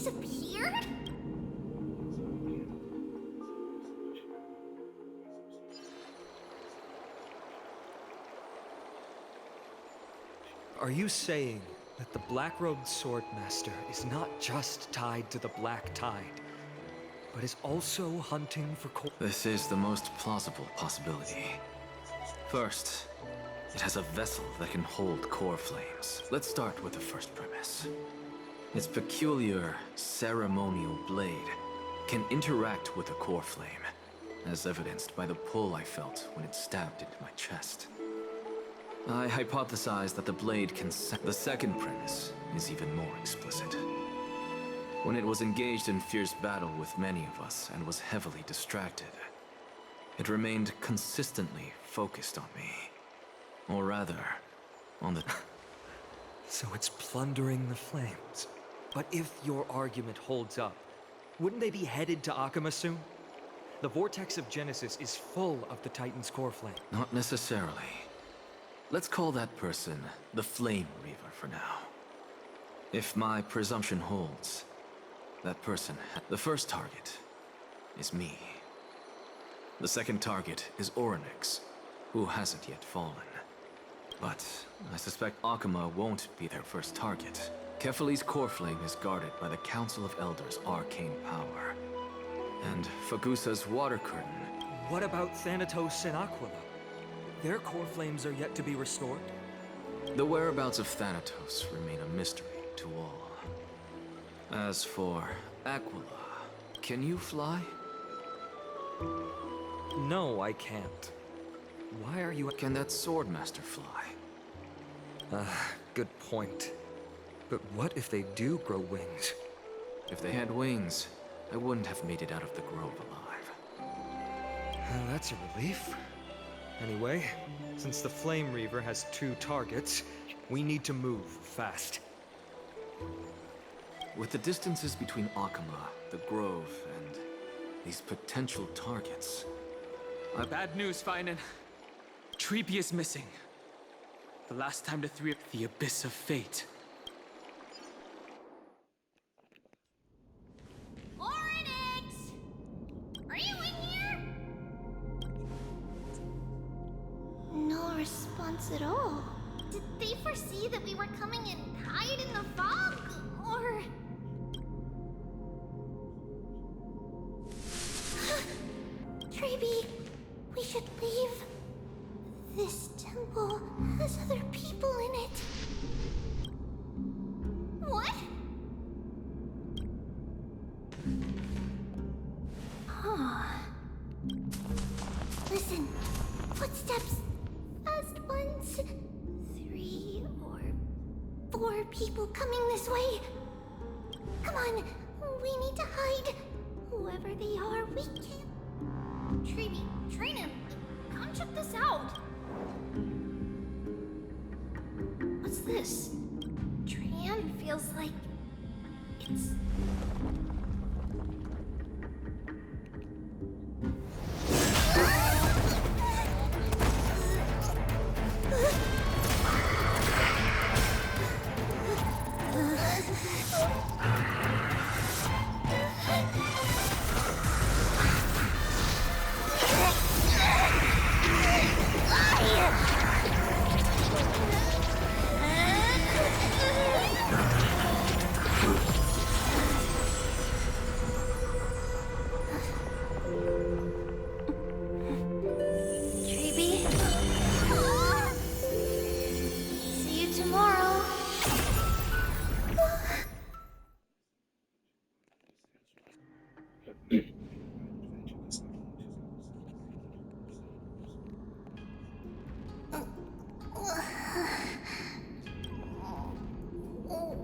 disappeared? Are you saying that the black-robed swordmaster is not just tied to the Black Tide, but is also hunting for This is the most plausible possibility. First, it has a vessel that can hold core flames. Let's start with the first premise. Its peculiar ceremonial blade can interact with a core flame, as evidenced by the pull I felt when it stabbed into my chest. I hypothesize that the blade can The second premise is even more explicit. When it was engaged in fierce battle with many of us and was heavily distracted, it remained consistently focused on me. Or rather, on the... So it's plundering the flames. But if your argument holds up, wouldn't they be headed to Akama soon? The vortex of Genesis is full of the Titan's core flame. Not necessarily. Let's call that person the Flame Reaver for now. If my presumption holds, that person... The first target is me. The second target is Orynyx, who hasn't yet fallen. But I suspect Akama won't be their first target. Kefali's core flame is guarded by the Council of Elders' arcane power. And Fagusa's water curtain... What about Thanatos and Aquila? Their core flames are yet to be restored? The whereabouts of Thanatos remain a mystery to all. As for Aquila, can you fly? No, I can't. Why are you... Can that swordmaster fly? Good point. But what if they do grow wings? If they had wings, I wouldn't have made it out of the grove alive. That's a relief. Anyway, since the Flame Reaver has 2 targets, we need to move fast. With the distances between Akama, the grove, and these potential targets... Bad news, Finan. Treepy is missing. The last time the three... The Abyss of Fate. Orynyx! Are you in here? No response at all. Did they foresee that we were coming and hide in the fog? Or... Treeby, we should leave. This temple has other people in it. What? Huh. Listen, footsteps. Fast ones. 3 or 4 people coming this way. Come on, we need to hide. Whoever they are, we can't. Treeby, Trina, come check this out. What's this? Trian feels like it's...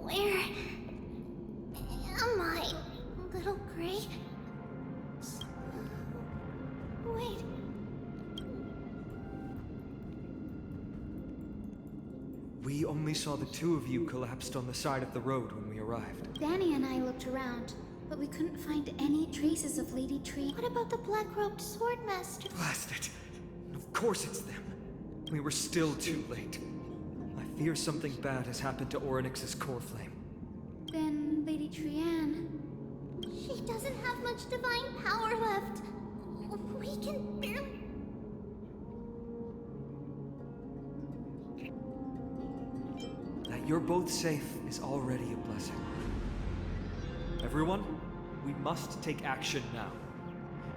Where am I, little Gray? Wait. We only saw the 2 of you collapsed on the side of the road when we arrived. Danny and I looked around, but we couldn't find any traces of Lady Tree. What about the black-robed swordmaster? Blast it! Of course it's them. We were still too late. I fear something bad has happened to Orynyx's core flame. Then Lady Trianne. She doesn't have much divine power left. We can barely... That you're both safe is already a blessing. Everyone, we must take action now.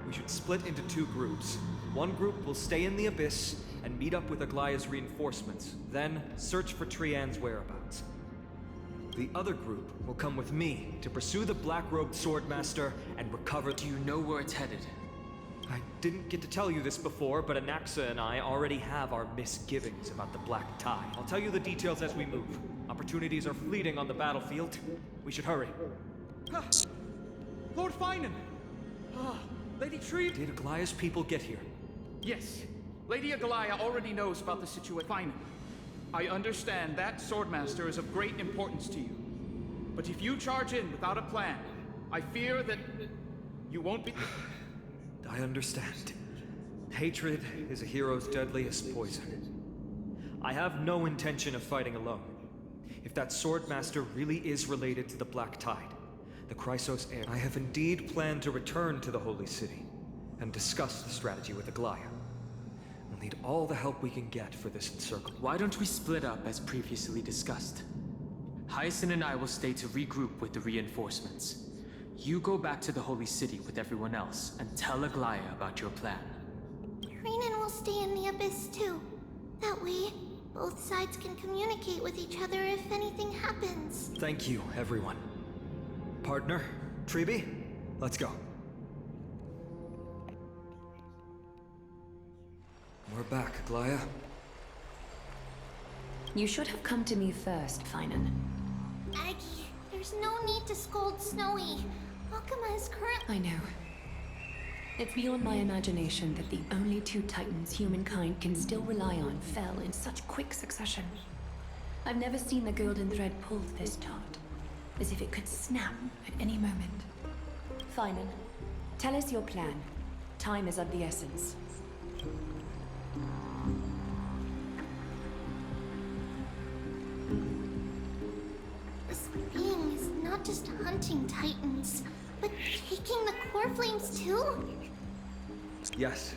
We should split into two groups. One group will stay in the Abyss and meet up with Aglaya's reinforcements, then search for Trianne's whereabouts. The other group will come with me to pursue the black-robed swordmaster and recover... Do you know where it's headed? I didn't get to tell you this before, but Anaxa and I already have our misgivings about the Black Tide. I'll tell you the details as we move. Opportunities are fleeting on the battlefield. We should hurry. Lord Finan! Lady Tree... Did Aglaya's people get here? Yes. Lady Aglaya already knows about the situation. Fine. I understand that Swordmaster is of great importance to you. But if you charge in without a plan, I fear that you won't be... I understand. Hatred is a hero's deadliest poison. I have no intention of fighting alone. If that Swordmaster really is related to the Black Tide, the Chrysos heir, I have indeed planned to return to the Holy City and discuss the strategy with Aglaya. We'll need all the help we can get for this encirclement. Why don't we split up as previously discussed? Hyacinth and I will stay to regroup with the reinforcements. You go back to the Holy City with everyone else and tell Aglaya about your plan. Renan will stay in the Abyss too. That way, both sides can communicate with each other if anything happens. Thank you, everyone. Partner, Treeby, let's go. We're back, Aglaya. You should have come to me first, Finan. Aggie, there's no need to scold Snowy. Akuma is currently... I know. It's beyond my imagination that the only two titans humankind can still rely on fell in such quick succession. I've never seen the golden thread pulled this taut, as if it could snap at any moment. Finan, tell us your plan. Time is of the essence. This being is not just hunting titans, but taking the core flames too? Yes,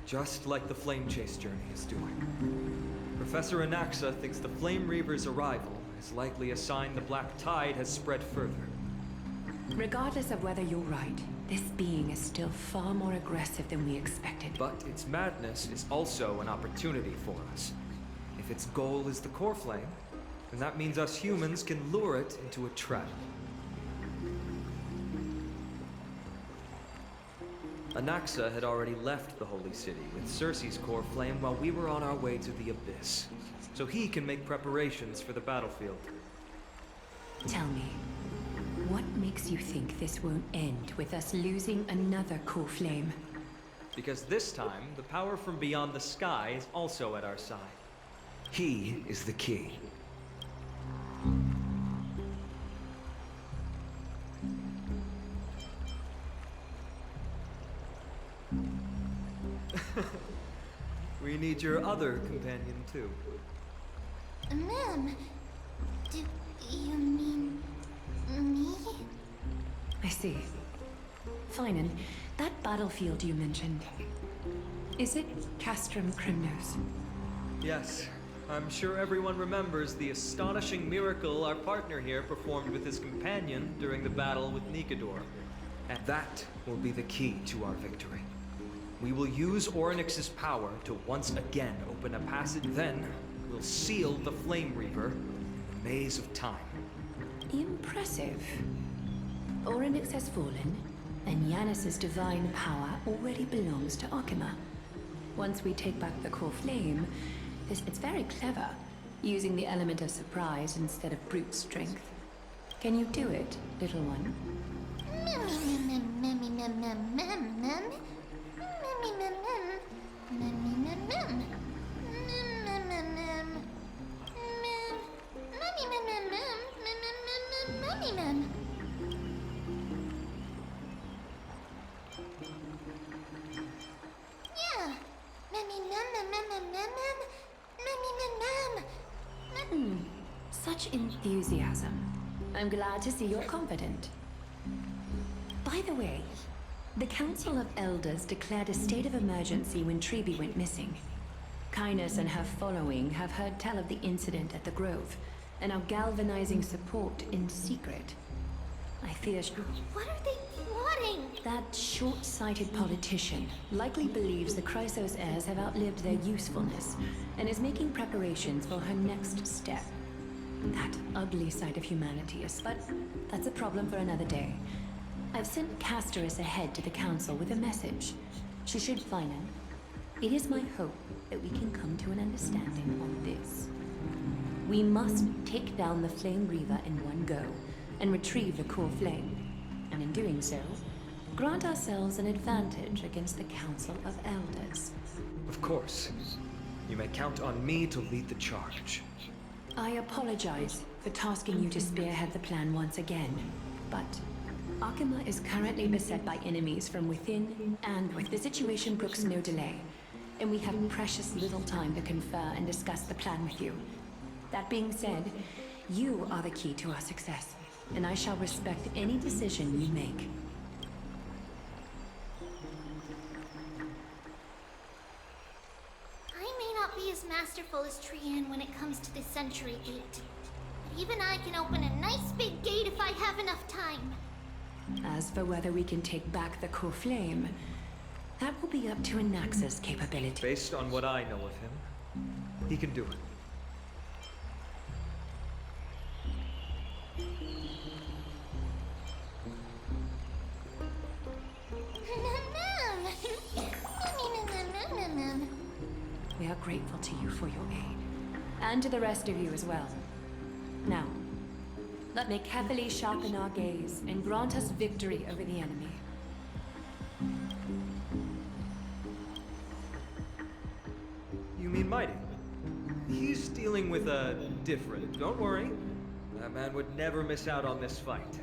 just like the Flame Chase journey is doing. Professor Anaxa thinks the Flame Reaver's arrival is likely a sign the Black Tide has spread further. Regardless of whether you're right, this being is still far more aggressive than we expected. But its madness is also an opportunity for us. If its goal is the core flame, then that means us humans can lure it into a trap. Anaxa had already left the Holy City with Circe's core flame while we were on our way to the Abyss, so he can make preparations for the battlefield. Tell me, what makes you think this won't end with us losing another core flame? Because this time, the power from beyond the sky is also at our side. He is the key. We need your other companion, too. Ma'am, do you mean me? I see. Finan, that battlefield you mentioned, is it Castrum Crimnos? Yes, I'm sure everyone remembers the astonishing miracle our partner here performed with his companion during the battle with Nikador. And that will be the key to our victory. We will use Orynyx's power to once again open a passage, then we'll seal the Flame Reaver in the maze of time. Impressive. Orynyx has fallen, and Yanis's divine power already belongs to Akuma. Once we take back the core flame, it's very clever, using the element of surprise instead of brute strength. Can you do it, little one? Such enthusiasm. I'm glad to see you're confident. By the way, the Council of Elders declared a state of emergency when Treeby went missing. Kynus and her following have heard tell of the incident at the Grove, and are galvanizing support in secret. I fear What are they plotting? that short-sighted politician likely believes the Chrysos heirs have outlived their usefulness, and is making preparations for her next step. That ugly side of humanity is, but that's a problem for another day. I've sent Casterus ahead to the Council with a message. She should find him. It is my hope that we can come to an understanding on this. We must take down the Flame Reaver in one go, and retrieve the core flame. And in doing so, grant ourselves an advantage against the Council of Elders. Of course. You may count on me to lead the charge. I apologize for tasking you to spearhead the plan once again, but Akima is currently beset by enemies from within and with the situation brooks no delay, and we have precious little time to confer and discuss the plan with you. That being said, you are the key to our success, and I shall respect any decision you make. I may not be as masterful as Trian when it comes to the Century Gate. But even I can open a nice big gate if I have enough time. As for whether we can take back the core flame, that will be up to Anaxa's capability. Based on what I know of him, he can do it. We are grateful to you for your aid, and to the rest of you as well. Now, let me carefully sharpen our gaze and grant us victory over the enemy. You mean Mighty? He's dealing with a different. Don't worry. That man would never miss out on this fight.